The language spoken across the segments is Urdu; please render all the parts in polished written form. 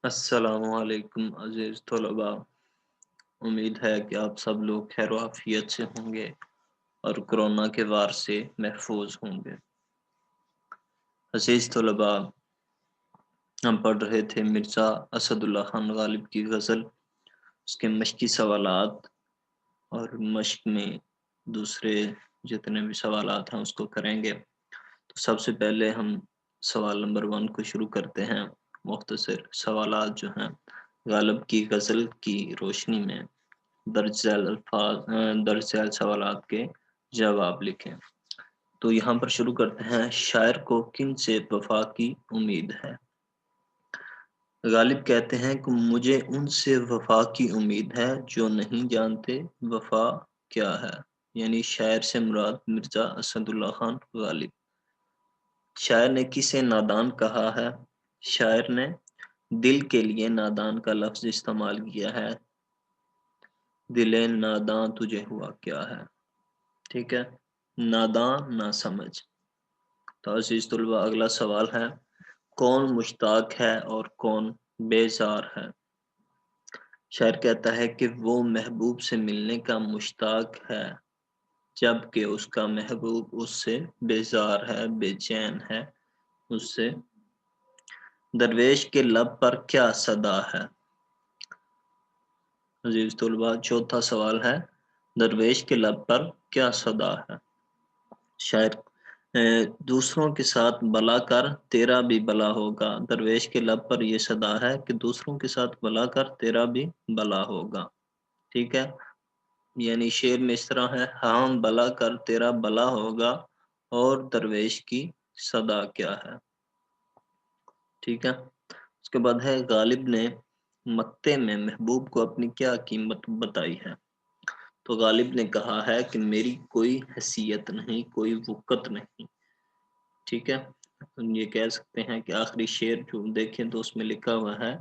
السلام علیکم عزیز طلباء، امید ہے کہ آپ سب لوگ خیر و عافیت سے ہوں گے اور کرونا کے وار سے محفوظ ہوں گے۔ عزیز طلباء، ہم پڑھ رہے تھے مرزا اسد اللہ خان غالب کی غزل، اس کے مشقی سوالات، اور مشق میں دوسرے جتنے بھی سوالات ہیں اس کو کریں گے۔ تو سب سے پہلے ہم سوال نمبر 1 کو شروع کرتے ہیں۔ مختصر سوالات جو ہیں غالب کی غزل کی روشنی میں درج ذیل سوالات کے جواب لکھیں۔ تو یہاں پر شروع کرتے ہیں۔ شاعر کو کن سے وفا کی امید ہے؟ غالب کہتے ہیں کہ مجھے ان سے وفا کی امید ہے جو نہیں جانتے وفا کیا ہے، یعنی شاعر سے مراد مرزا اسد اللہ خان غالب۔ شاعر نے کسے نادان کہا ہے؟ شاعر نے دل کے لیے نادان کا لفظ استعمال کیا ہے۔ دل ناداں تجھے ہوا کیا ہے، ٹھیک ہے، ناداں نہ سمجھ۔ تو عزیز طلباء، اگلا سوال ہے، کون مشتاق ہے اور کون بیزار ہے؟ شاعر کہتا ہے کہ وہ محبوب سے ملنے کا مشتاق ہے جبکہ اس کا محبوب اس سے بیزار ہے، بے چین ہے اس سے۔ درویش کے لب پر کیا صدا ہے؟ عزیز طلباء، چوتھا سوال ہے، درویش کے لب پر کیا صدا ہے؟ شاعر دوسروں کے ساتھ بلا کر تیرا بھی بلا ہوگا۔ درویش کے لب پر یہ صدا ہے کہ دوسروں کے ساتھ بلا کر تیرا بھی بلا ہوگا، ٹھیک ہے، یعنی شعر میں اس طرح ہے، ہاں بلا کر تیرا بلا ہوگا، اور درویش کی صدا کیا ہے، ٹھیک ہے۔ اس کے بعد ہے، غالب نے مقطع میں محبوب کو اپنی کیا قیمت بتائی ہے؟ تو غالب نے کہا ہے کہ میری کوئی حیثیت نہیں، کوئی وقت نہیں، ٹھیک ہے۔ یہ کہہ سکتے ہیں کہ آخری شعر جو دیکھیں تو اس میں لکھا ہوا ہے،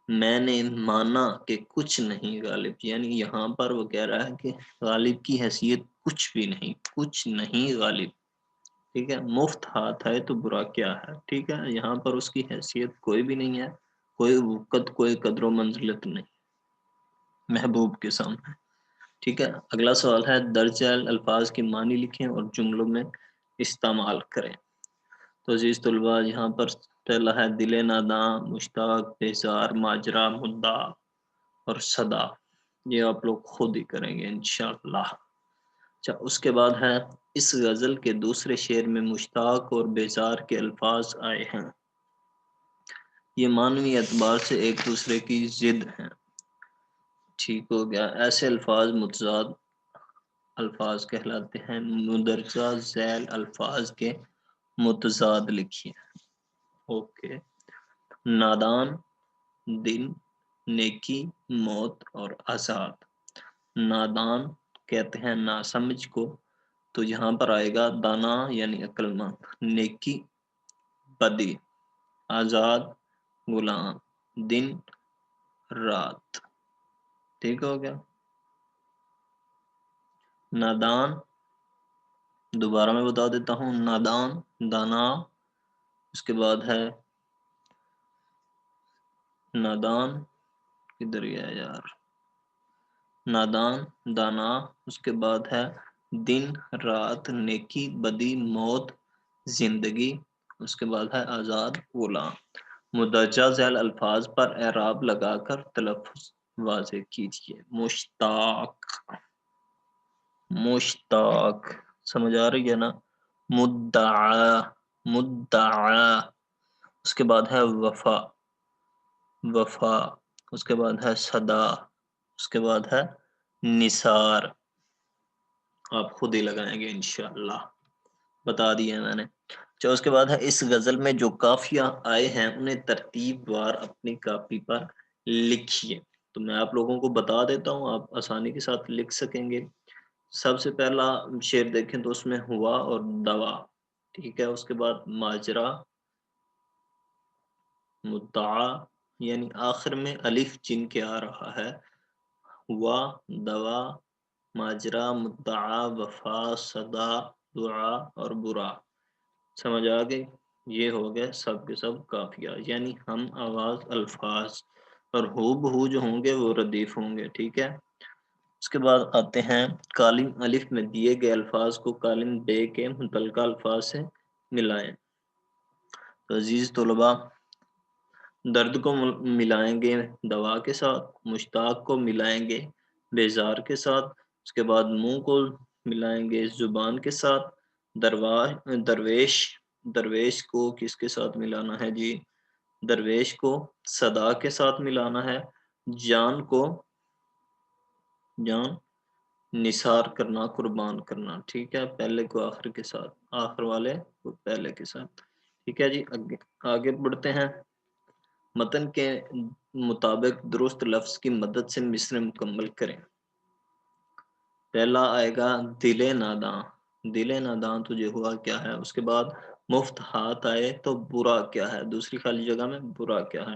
میں نے مانا کہ کچھ نہیں غالب، یعنی یہاں پر وہ کہہ رہا ہے کہ غالب کی حیثیت کچھ بھی نہیں، کچھ نہیں غالب، ٹھیک ہے، مفت ہاتھ ہے تو برا کیا ہے، ٹھیک ہے، یہاں پر اس کی حیثیت کوئی بھی نہیں ہے، کوئی وقت، کوئی قدر و منزلت نہیں محبوب کے سامنے، ٹھیک ہے۔ اگلا سوال ہے، درج ذیل الفاظ کی معنی لکھیں اور جملوں میں استعمال کریں۔ تو عزیز طلباء، یہاں پر پہلا ہے، دل ناداں، مشتاق، بیزار، ماجرا، مدعا اور صدا۔ یہ آپ لوگ خود ہی کریں گے انشاءاللہ۔ اچھا، اس کے بعد ہے، اس غزل کے دوسرے شعر میں مشتاق اور بیزار کے الفاظ آئے ہیں، یہ معنوی اعتبار سے ایک دوسرے کی ضد ہیں، ٹھیک ہو گیا۔ ایسے الفاظ متضاد الفاظ کہلاتے ہیں۔ مندرجہ ذیل الفاظ کے متضاد لکھیے۔ اوکے، نادان، دن، نیکی، موت اور آزاد۔ نادان کہتے ہیں ناسمجھ کو، تو یہاں پر آئے گا دانا یعنی عقل مند، نیکی بدی، آزاد غلام، دن رات، ٹھیک ہو گیا۔ نادان، دوبارہ میں بتا دیتا ہوں، نادان، دانا، اس کے بعد ہے نادان، کدھر گیا یار، نادان، دانا، اس کے بعد ہے دن رات، نیکی بدی، موت زندگی، اس کے بعد ہے آزاد غلام۔ مندرجہ ذیل الفاظ پر اعراب لگا کر تلفظ واضح کیجیے۔ مشتاق، مشتاق، سمجھ آ رہی ہے نا؟ مدعا، مدعا، اس کے بعد ہے وفا، وفا، اس کے بعد ہے صدا، اس کے بعد ہے نثار۔ آپ خود ہی لگائیں گے انشاءاللہ، بتا دیا میں نے۔ اچھا، اس کے بعد ہے، اس غزل میں جو قافیہ آئے ہیں انہیں ترتیب وار اپنی کاپی پر لکھیے۔ تو میں آپ لوگوں کو بتا دیتا ہوں، آپ آسانی کے ساتھ لکھ سکیں گے۔ سب سے پہلا شعر دیکھیں تو اس میں ہوا اور دوا، ٹھیک ہے، اس کے بعد ماجرا، مدعا، یعنی آخر میں الف جن کے آ رہا ہے، ہوا، دوا، ماجرا، مدعا، وفا، صدا، دعا اور برا، سمجھ آ گئی؟ یہ ہو گئے سب کے سب قافیہ، یعنی ہم آواز الفاظ اور ہو بہو جو ہوں گے وہ ردیف ہوں گے، ٹھیک ہے۔ اس کے بعد آتے ہیں کالم الف میں دیے گئے الفاظ کو کالم بے کے متعلقہ الفاظ سے ملائیں۔ تو عزیز طلباء، درد کو ملائیں گے دوا کے ساتھ، مشتاق کو ملائیں گے بیزار کے ساتھ، اس کے بعد منہ کو ملائیں گے زبان کے ساتھ، درویش کو کس کے ساتھ ملانا ہے جی؟ درویش کو صدا کے ساتھ ملانا ہے، جان نثار کرنا، قربان کرنا، ٹھیک ہے، پہلے کو آخر کے ساتھ، آخر والے کو پہلے کے ساتھ، ٹھیک ہے جی۔ آگے بڑھتے ہیں، متن کے مطابق درست لفظ کی مدد سے مصرع مکمل کریں۔ پہلا آئے گا دل ناداں، دل ناداں تجھے ہوا کیا ہے، اس کے بعد مفت ہاتھ آئے تو برا کیا ہے، دوسری خالی جگہ میں برا کیا ہے،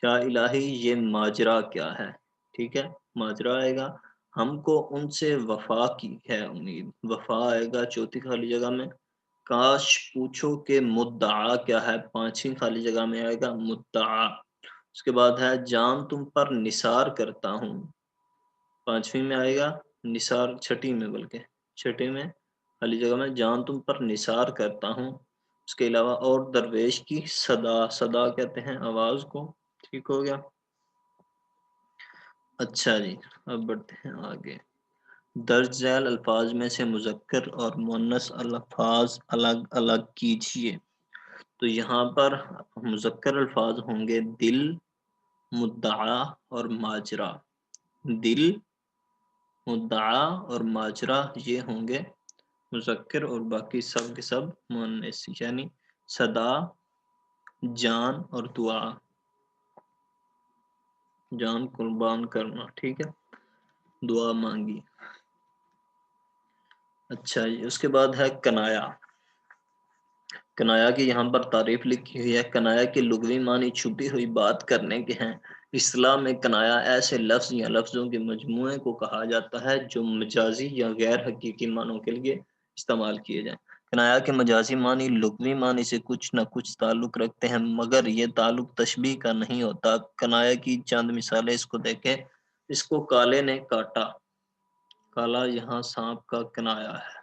یا الہی یہ ماجرا کیا ہے، ٹھیک ہے، ماجرا آئے گا، ہم کو ان سے وفا کی ہے امید، وفا آئے گا چوتھی خالی جگہ میں، کاش پوچھو کہ مدعا کیا ہے، پانچویں خالی جگہ میں آئے گا مدعا، اس کے بعد ہے جان تم پر نثار کرتا ہوں، پانچویں میں آئے گا نثار، چھٹی میں بلکہ چھٹی میں خالی جگہ میں جان تم پر نثار کرتا ہوں، اس کے علاوہ اور درویش کی صدا، صدا کہتے ہیں آواز کو، ٹھیک ہو گیا۔ اچھا جی، اب بڑھتے ہیں آگے، درج ذیل الفاظ میں سے مذکر اور مؤنث الفاظ الگ الگ کیجیے۔ تو یہاں پر مذکر الفاظ ہوں گے دل، مدعا اور ماجرا، دل، مدعا اور ماجرا یہ ہوں گے مذکر، اور باقی سب کے سب مؤنث، یعنی صدا، جان اور دعا، جان قربان کرنا، ٹھیک ہے، دعا مانگی۔ اچھا جی، اس کے بعد ہے کنایا، کنایا کی یہاں پر تعریف لکھی ہوئی ہے، کنایا کے لغوی معنی چھپی ہوئی بات کرنے کے ہیں۔ اصطلاح میں کنایا ایسے لفظ یا لفظوں کے مجموعے کو کہا جاتا ہے جو مجازی یا غیر حقیقی معنوں کے لیے استعمال کیے جائیں۔ کنایا کے مجازی معنی لغوی معنی سے کچھ نہ کچھ تعلق رکھتے ہیں، مگر یہ تعلق تشبیہ کا نہیں ہوتا۔ کنایا کی چند مثالیں اس کو دیکھیں، اس کو کالے نے کاٹا، کالا یہاں سانپ کا کنایا ہے۔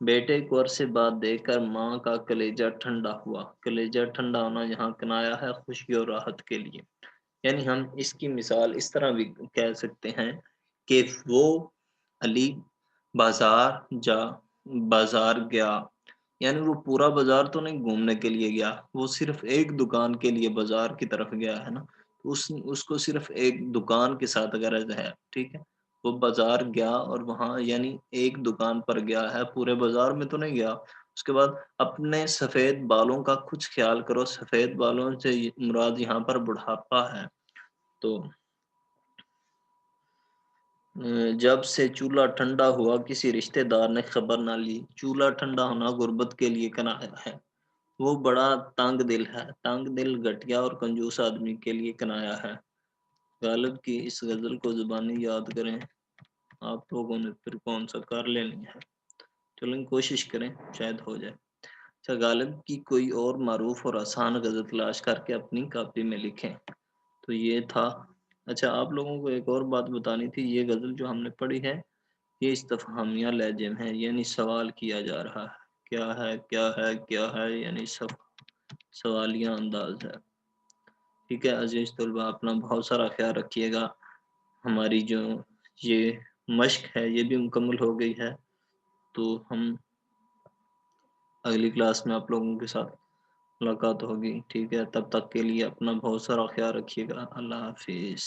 بیٹے کو عرصے بعد دیکھ کر ماں کا کلیجہ ٹھنڈا ہوا، کلیجہ ٹھنڈا ہونا یہاں کنایا ہے خوشی اور راحت کے لیے۔ یعنی ہم اس کی مثال اس طرح بھی کہہ سکتے ہیں کہ وہ علی بازار گیا، یعنی وہ پورا بازار تو نہیں گھومنے کے لیے گیا، وہ صرف ایک دکان کے لیے بازار کی طرف گیا ہے نا، اس کو صرف ایک دکان کے ساتھ غرض ہے، ٹھیک ہے، وہ بازار گیا اور وہاں یعنی ایک دکان پر گیا ہے، پورے بازار میں تو نہیں گیا۔ اس کے بعد اپنے سفید بالوں کا کچھ خیال کرو، سفید بالوں سے مراد یہاں پر بڑھاپا ہے۔ تو جب سے چولہا ٹھنڈا ہوا کسی رشتہ دار نے خبر نہ لی، چولہا ٹھنڈا ہونا غربت کے لیے کنایا ہے، وہ بڑا تنگ دل ہے، تنگ دل گھٹیا اور کنجوس آدمی کے لیے کنایا ہے۔ غالب کی اس غزل کو زبانی یاد کریں، آپ لوگوں نے پھر کون سا کر لینی ہے، چلیں کوشش کریں شاید ہو جائے۔ اچھا، غالب کی کوئی اور معروف اور آسان غزل تلاش کر کے اپنی کاپی میں لکھیں۔ تو یہ تھا۔ اچھا، آپ لوگوں کو ایک اور بات بتانی تھی، یہ غزل جو ہم نے پڑھی ہے یہ استفہامیہ لہجے میں ہے، یعنی سوال کیا جا رہا ہے، کیا ہے کیا ہے کیا ہے، یعنی سوالیہ انداز ہے، ٹھیک ہے۔ عزیز طلباء، اپنا بہت سارا خیال رکھیے گا، ہماری جو یہ مشق ہے یہ بھی مکمل ہو گئی ہے، تو ہم اگلی کلاس میں آپ لوگوں کے ساتھ ملاقات ہوگی، ٹھیک ہے، تب تک کے لیے اپنا بہت سارا خیال رکھیے گا، اللہ حافظ۔